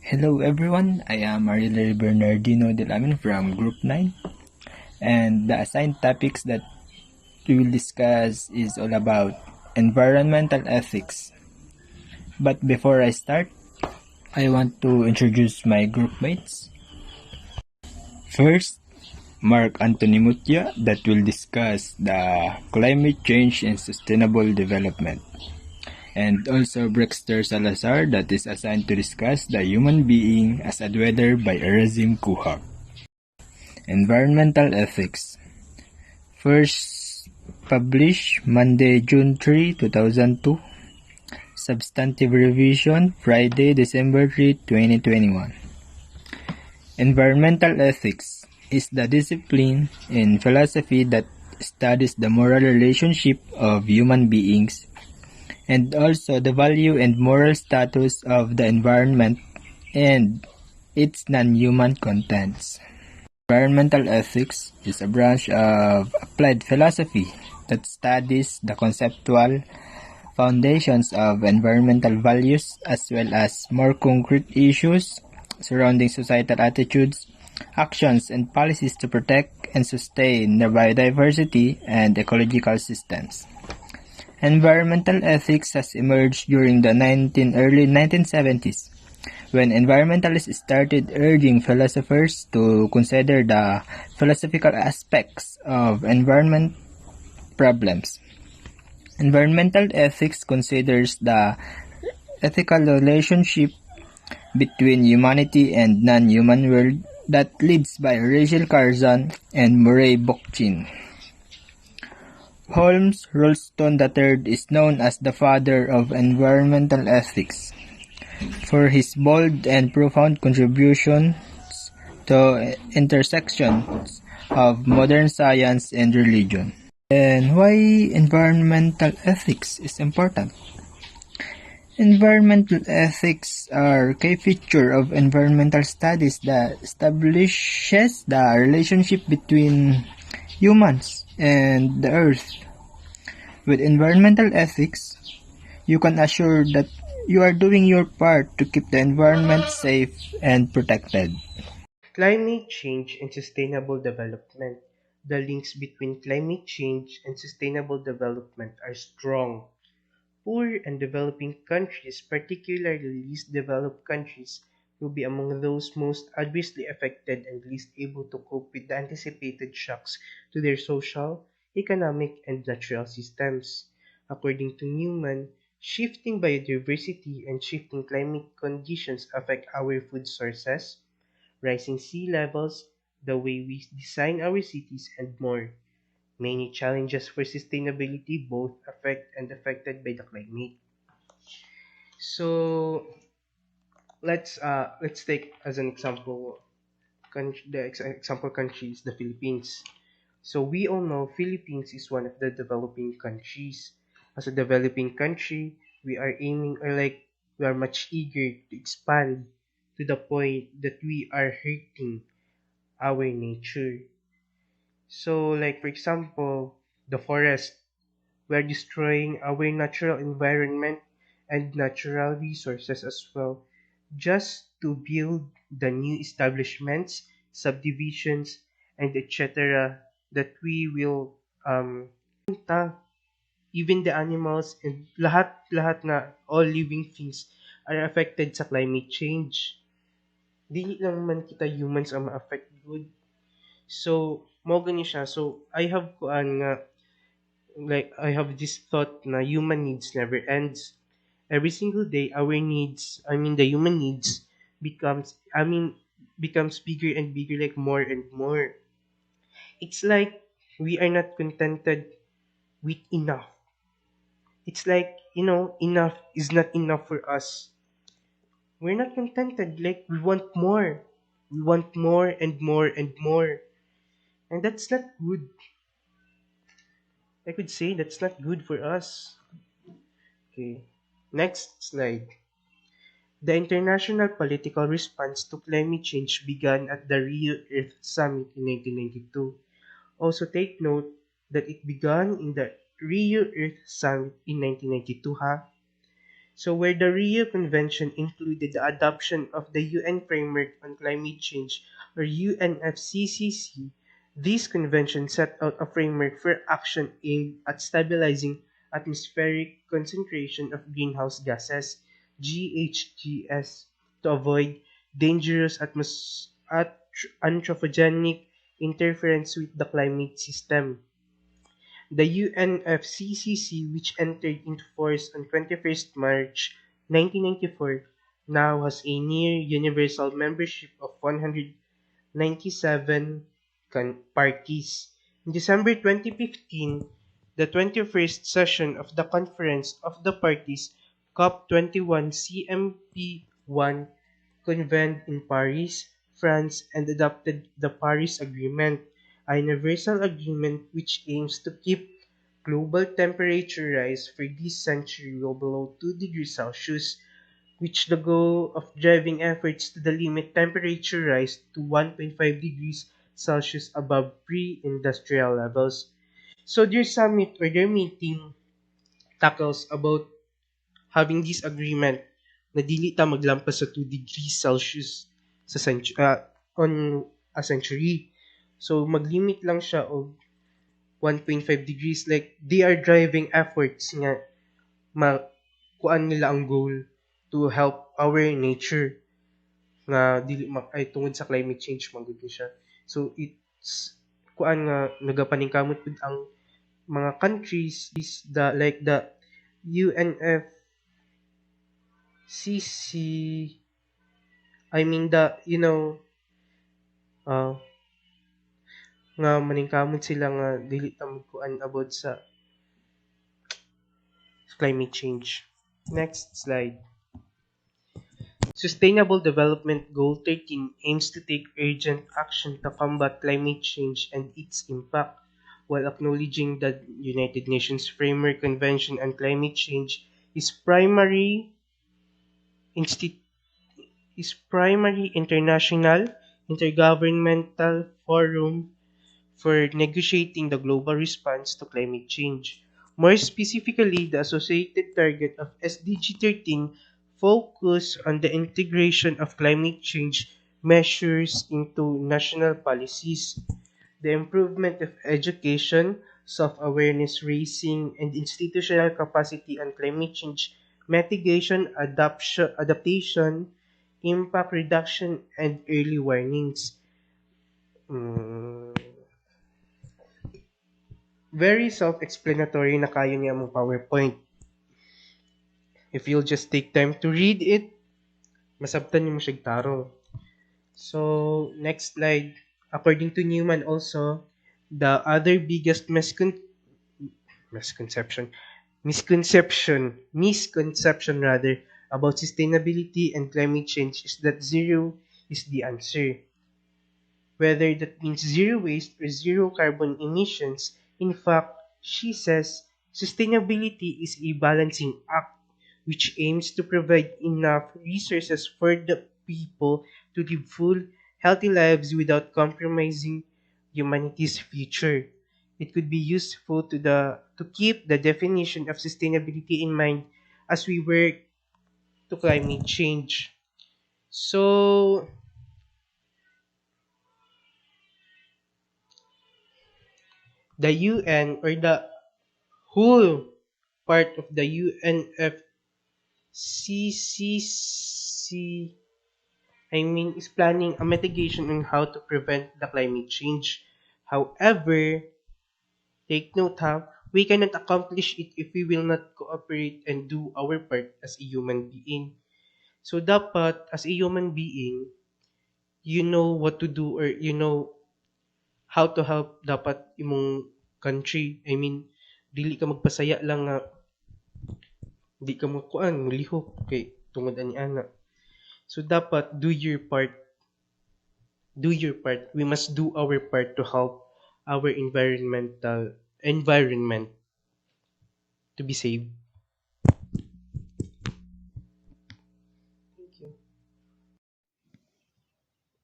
Hello everyone, I am Ariel Bernardino Delamin from Group 9, and the assigned topics that we will discuss is all about environmental ethics. But before I start, I want to introduce my group mates. First, Mark Anthony Mutia that will discuss the climate change and sustainable development. And also Brexter Salazar that is assigned to discuss the human being as a dweller by Erazim Kuhak. Environmental ethics. First published Monday, June 3, 2002. Substantive revision Friday, December 3, 2021. Environmental ethics is the discipline in philosophy that studies the moral relationship of human beings and also the value and moral status of the environment and its non-human contents. Environmental ethics is a branch of applied philosophy that studies the conceptual foundations of environmental values as well as more concrete issues surrounding societal attitudes, actions, and policies to protect and sustain the biodiversity and ecological systems. Environmental ethics has emerged during the early 1970s when environmentalists started urging philosophers to consider the philosophical aspects of environment problems. Environmental ethics considers the ethical relationship between humanity and non-human world that leads by Rachel Carson and Murray Bookchin. Holmes Roulston III is known as the father of environmental ethics for his bold and profound contributions to intersections of modern science and religion. And why environmental ethics is important? Environmental ethics are a key feature of environmental studies that establishes the relationship between humans and the earth. With environmental ethics, you can assure that you are doing your part to keep the environment safe and protected. Climate change and sustainable development. The links between climate change and sustainable development are strong. Poor and developing countries, particularly least developed countries, will be among those most adversely affected and least able to cope with the anticipated shocks to their social, economic, and natural systems. According to Newman, shifting biodiversity and shifting climate conditions affect our food sources, rising sea levels, the way we design our cities, and more. Many challenges for sustainability both affect and affected by the climate. So let's take as an example example country is the Philippines. So we all know Philippines is one of the developing countries. As a developing country, we are aiming or like we are much eager to expand to the point that we are hurting our nature. So like for example, the forest, we are destroying our natural environment and natural resources as well just to build the new establishments, subdivisions, and etc. that we will ta- even the animals and lahat na all living things are affected sa climate change. Dili lang man kita humans ang ma-affect good. So, mo gani siya. So, I have this thought na human needs never ends. Every single day, our needs, I mean the human needs, becomes bigger and bigger, like more and more. It's like we are not contented with enough. It's like, enough is not enough for us. We're not contented, like we want more. We want more and more and more. And that's not good. I could say that's not good for us. Okay. Next slide. The international political response to climate change began at the Rio Earth Summit in 1992. Also take note that it began in the Rio Earth Summit in 1992, ha? So where the Rio Convention included the adoption of the UN Framework on Climate Change or UNFCCC, this convention set out a framework for action aimed at stabilizing atmospheric concentration of greenhouse gases (GHGs) to avoid dangerous anthropogenic interference with the climate system. The UNFCCC, which entered into force on 21st March 1994, now has a near universal membership of 197 parties. In December 2015, the 21st session of the Conference of the Parties COP21 CMP1 convened in Paris, France, and adopted the Paris Agreement, a universal agreement which aims to keep global temperature rise for this century well below 2 degrees Celsius, with the goal of driving efforts to the limit temperature rise to 1.5 degrees Celsius above pre-industrial levels. So their summit or their meeting tackles about having this agreement na dili ta maglampas sa 2 degrees Celsius sa on a century. So maglimit lang siya og 1.5 degrees, like they are driving efforts nga makuan nila ang goal to help our nature nga dili ay tungod sa climate change man gud ni siya. So it's kuan nga nagapaningkamot pud ang mga countries is the like the UNFCC. I mean the uh, nga maningkamot sila nga dili ta magkuan about sa climate change. Next slide. Sustainable Development Goal 13 aims to take urgent action to combat climate change and its impact, while acknowledging that United Nations Framework Convention on Climate Change is insti- primary international intergovernmental forum for negotiating the global response to climate change. More specifically, the associated target of SDG 13 focus on the integration of climate change measures into national policies, the improvement of education, self-awareness raising, and institutional capacity on climate change mitigation, adaptation, impact reduction, and early warnings. Mm, very self-explanatory na kayo niya mong PowerPoint. If you'll just take time to read it, masabtan niyo mo siya tarong. So, next slide. According to Newman also, the other biggest misconception, misconception rather, about sustainability and climate change is that zero is the answer. Whether that means zero waste or zero carbon emissions, in fact, she says sustainability is a balancing act which aims to provide enough resources for the people to live full, healthy lives without compromising humanity's future. It could be useful to keep the definition of sustainability in mind as we work to climate change. So, the UN or the whole part of the UNFCCC, I mean, is planning a mitigation on how to prevent the climate change. However, take note how we cannot accomplish it if we will not cooperate and do our part as a human being. So dapat as a human being, you know what to do or you know how to help dapat imong country. I mean, dili ka magpasaya lang nga di ka mo kuan mulihok kay tungod ani ana. So dapat do your part. We must do our part to help our environment to be saved. Thank you.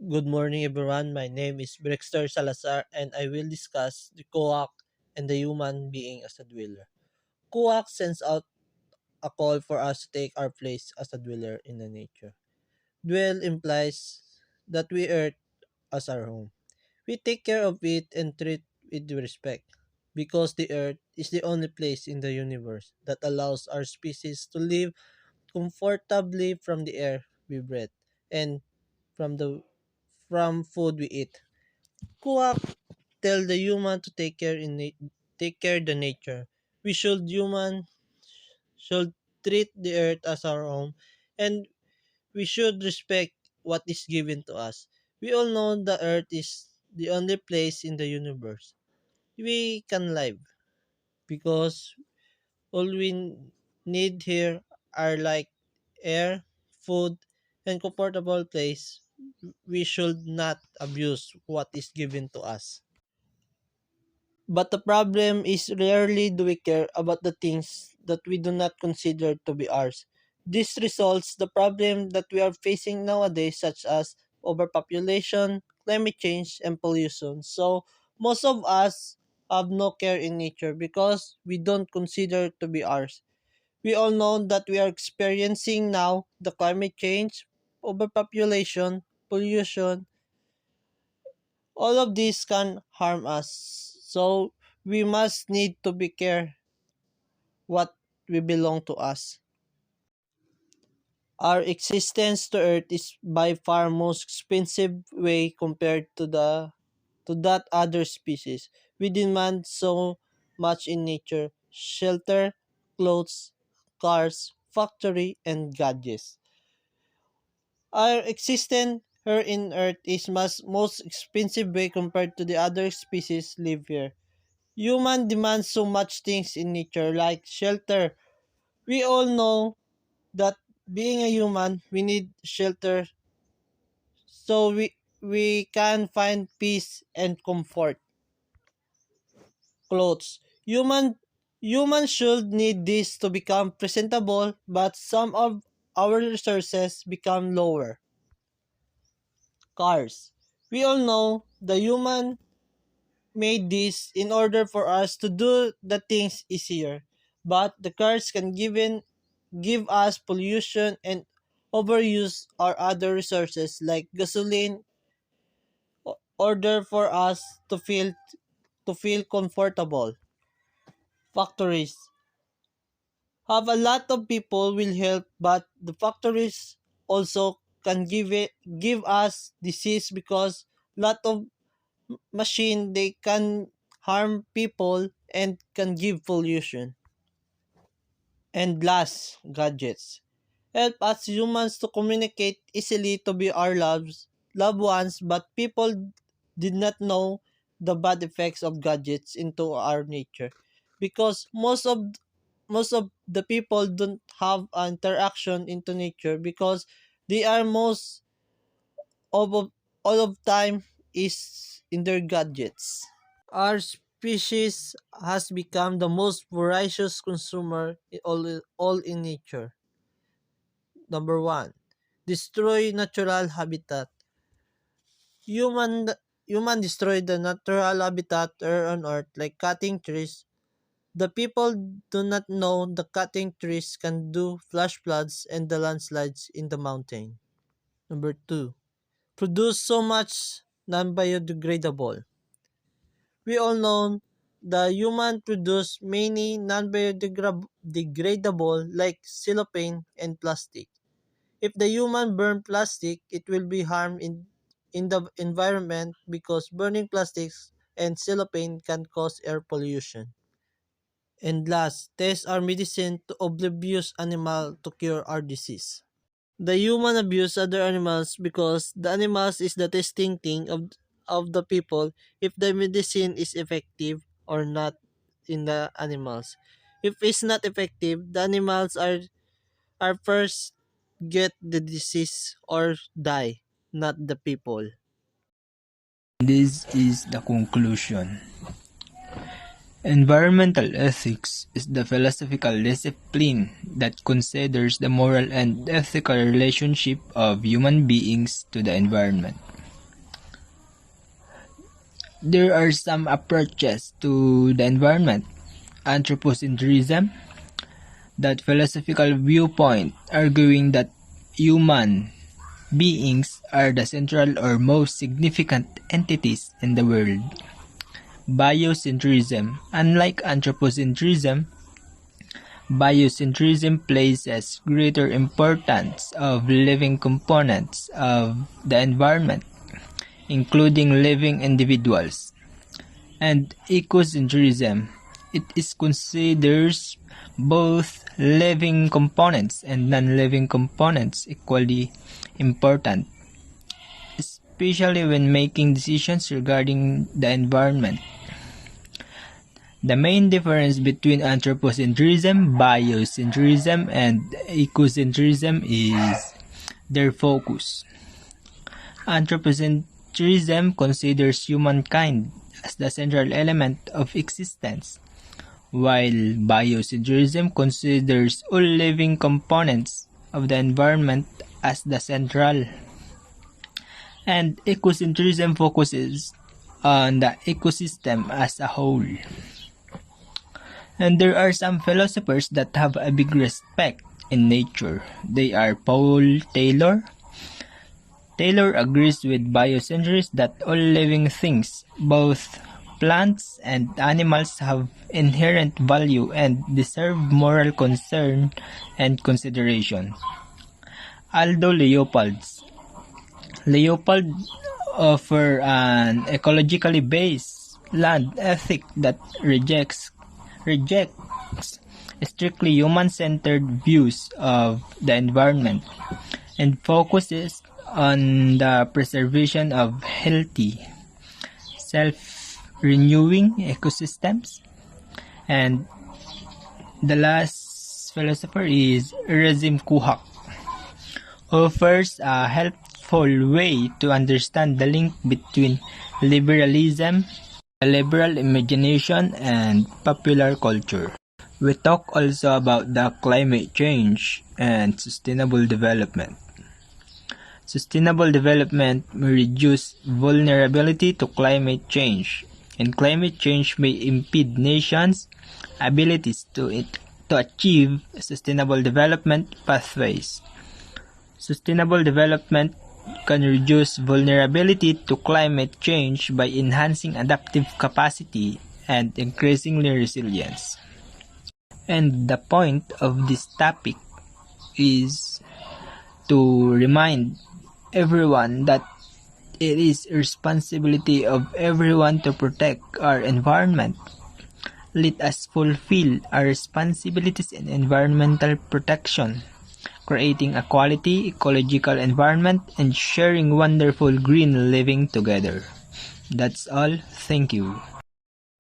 Good morning, everyone. My name is Brexter Salazar, and I will discuss the COAC and the human being as a dweller. COAC sends out a call for us to take our place as a dweller in the nature. Dwell implies that we earth as our home. We take care of it and treat it with respect because the earth is the only place in the universe that allows our species to live comfortably from the air we breathe and from the from food we eat. Kuwak tell the human to take care the nature. We should treat the earth as our home and we should respect what is given to us. We all know the earth is the only place in the universe we can live because all we need here are like air, food, and comfortable place. We should not abuse what is given to us. But the problem is rarely do we care about the things that we do not consider to be ours. This results the problem that we are facing nowadays such as overpopulation, climate change, and pollution. So most of us have no care in nature because we don't consider to be ours. We all know that we are experiencing now the climate change, overpopulation, pollution, all of these can harm us. So we must need to be care what we belong to us. Our existence to earth is by far most expensive way compared to that other species. We demand so much in nature. Shelter, clothes, cars, factory, and gadgets. Our existence here in earth is most expensive way compared to the other species live here. Human demands so much things in nature like shelter. We all know that being a human, we need shelter so we can find peace and comfort. Clothes. Human should need this to become presentable, but some of our resources become lower. Cars. We all know the human made this in order for us to do the things easier. But the cars can give us pollution and overuse our other resources like gasoline order for us to feel comfortable. Factories have a lot of people will help but the factories also can give us disease because lot of machine they can harm people and can give pollution. And last, gadgets. Help us humans to communicate easily to be our loved ones, but people did not know the bad effects of gadgets into our nature because most of the people don't have an interaction into nature because they are most of all of time is in their gadgets. Our species has become the most voracious consumer all in nature. Number one, destroy natural habitat. Human human destroy the natural habitat here on earth like cutting trees. The people do not know the cutting trees can do flash floods and the landslides in the mountain. Number two, produce so much non-biodegradable. We all know the human produce many non-biodegradable like cellophane and plastic. If the human burn plastic, it will be harm in the environment because burning plastics and cellophane can cause air pollution. And last, test our medicine to oblivious animal to cure our disease. The human abuse other animals because the animals is the testing thing of the people if the medicine is effective or not in the animals. If it's not effective, the animals are first get the disease or die, not the people. This is the conclusion. Environmental ethics is the philosophical discipline that considers the moral and ethical relationship of human beings to the environment. There are some approaches to the environment: anthropocentrism, that philosophical viewpoint arguing that human beings are the central or most significant entities in the world. Biocentrism. Unlike anthropocentrism, biocentrism places greater importance of living components of the environment, including living individuals. And ecocentrism. It is considers both living components and non-living components equally important, especially when making decisions regarding the environment. The main difference between anthropocentrism, biocentrism, and ecocentrism is their focus. Anthropocentrism considers humankind as the central element of existence, while biocentrism considers all living components of the environment as the central. And ecocentrism focuses on the ecosystem as a whole. And there are some philosophers that have a big respect in nature. They are Paul Taylor. Taylor agrees with biocentrists that all living things, both plants and animals, have inherent value and deserve moral concern and consideration. Aldo Leopold offer an ecologically based land ethic that rejects strictly human-centered views of the environment and focuses on the preservation of healthy, self-renewing ecosystems. And the last philosopher is Razim Kuhak, offers a helpful way to understand the link between liberalism, the liberal imagination, and popular culture. We talk also about the climate change and sustainable development. Sustainable development may reduce vulnerability to climate change, and climate change may impede nations' abilities to achieve sustainable development pathways. Sustainable development can reduce vulnerability to climate change by enhancing adaptive capacity and increasing resilience. And the point of this topic is to remind everyone that it is a responsibility of everyone to protect our environment. Let us fulfill our responsibilities in environmental protection, creating a quality ecological environment and sharing wonderful green living together. That's all. Thank you.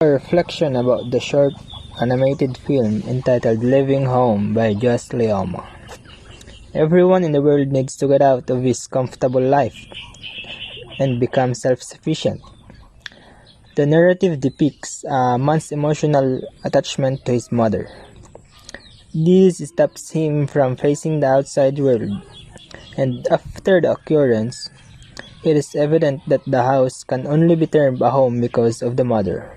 A reflection about the short animated film entitled Living Home by Joss Leoma. Everyone in the world needs to get out of his comfortable life and become self-sufficient. The narrative depicts a man's emotional attachment to his mother. This stops him from facing the outside world, and after the occurrence, it is evident that the house can only be termed a home because of the mother.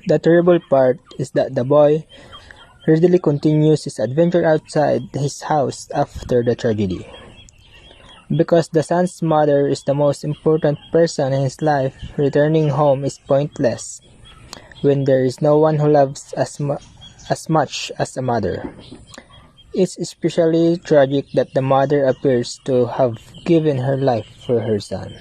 The terrible part is that the boy readily continues his adventure outside his house after the tragedy. Because the son's mother is the most important person in his life, returning home is pointless when there is no one who loves as much as a mother. It's especially tragic that the mother appears to have given her life for her son.